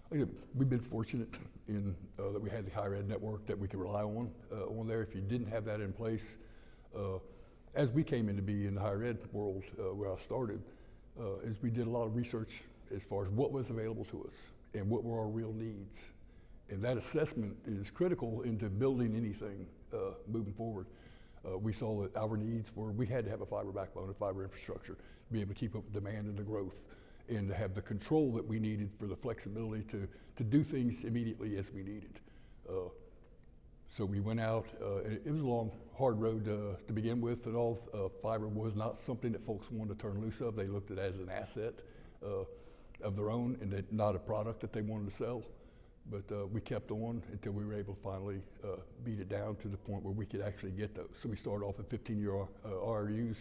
We've been fortunate in that we had the higher ed network that we could rely on there. If you didn't have that in place, as we came in to be in the higher ed world where I started, is we did a lot of research as far as what was available to us and what were our real needs. And that assessment is critical into building anything moving forward. We saw that our needs were, we had to have a fiber backbone, a fiber infrastructure, to be able to keep up with demand and the growth, and to have the control that we needed for the flexibility to do things immediately as we needed. So we went out, and it was a long, hard road to begin with, and all fiber was not something that folks wanted to turn loose of. They looked at it as an asset of their own, and not a product that they wanted to sell. But we kept on until we were able to finally beat it down to the point where we could actually get those. So we started off at 15-year RRUs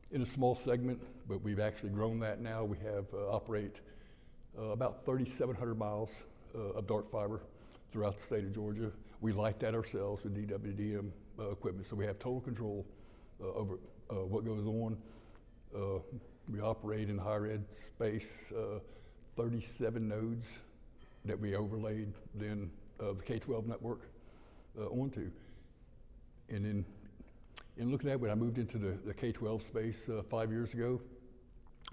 in a small segment, but we've actually grown that now. We have operate about 3,700 miles of dark fiber throughout the state of Georgia. We light that ourselves with DWDM equipment, so we have total control over what goes on. We operate in higher ed space, 37 nodes that we overlaid then the K-12 network onto. And in looking at it, when I moved into the K-12 space 5 years ago,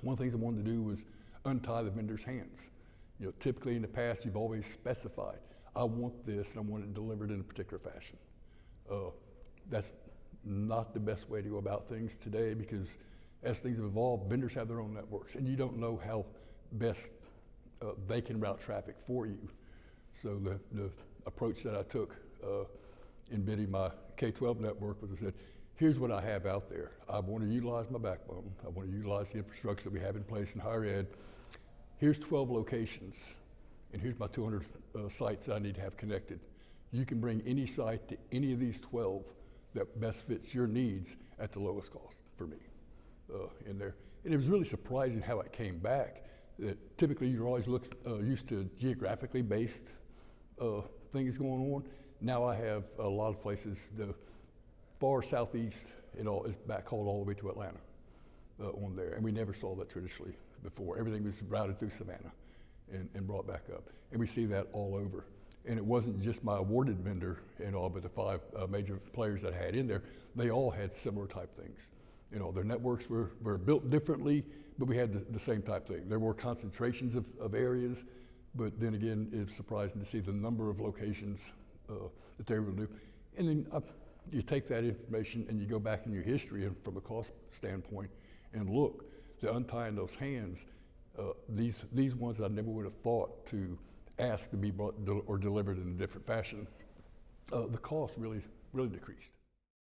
one of the things I wanted to do was untie the vendor's hands. You know, typically in the past, you've always specified, I want this and I want it delivered in a particular fashion. That's not the best way to go about things today, because as things have evolved, vendors have their own networks, and you don't know how best they can route traffic for you. So the approach that I took in bidding my K-12 network was, I said, here's what I have out there. I want to utilize my backbone. I want to utilize the infrastructure that we have in place in higher ed. Here's 12 locations, and here's my 200 sites that I need to have connected. You can bring any site to any of these 12 that best fits your needs at the lowest cost for me in there. And it was really surprising how it came back. That typically you're always used to geographically based things going on. Now I have a lot of places, the far southeast, is backhauled all the way to Atlanta on there. And we never saw that traditionally before. Everything was routed through Savannah and brought back up. And we see that all over. And it wasn't just my awarded vendor but the 5 major players that I had in there, they all had similar type things. Their networks were built differently, but we had the same type thing. There were concentrations of areas, but then again, it's surprising to see the number of locations that they were able to do. And then you take that information and you go back in your history and from a cost standpoint and look, to untying those hands, these ones I never would have thought to ask to be brought or delivered in a different fashion, the cost really decreased.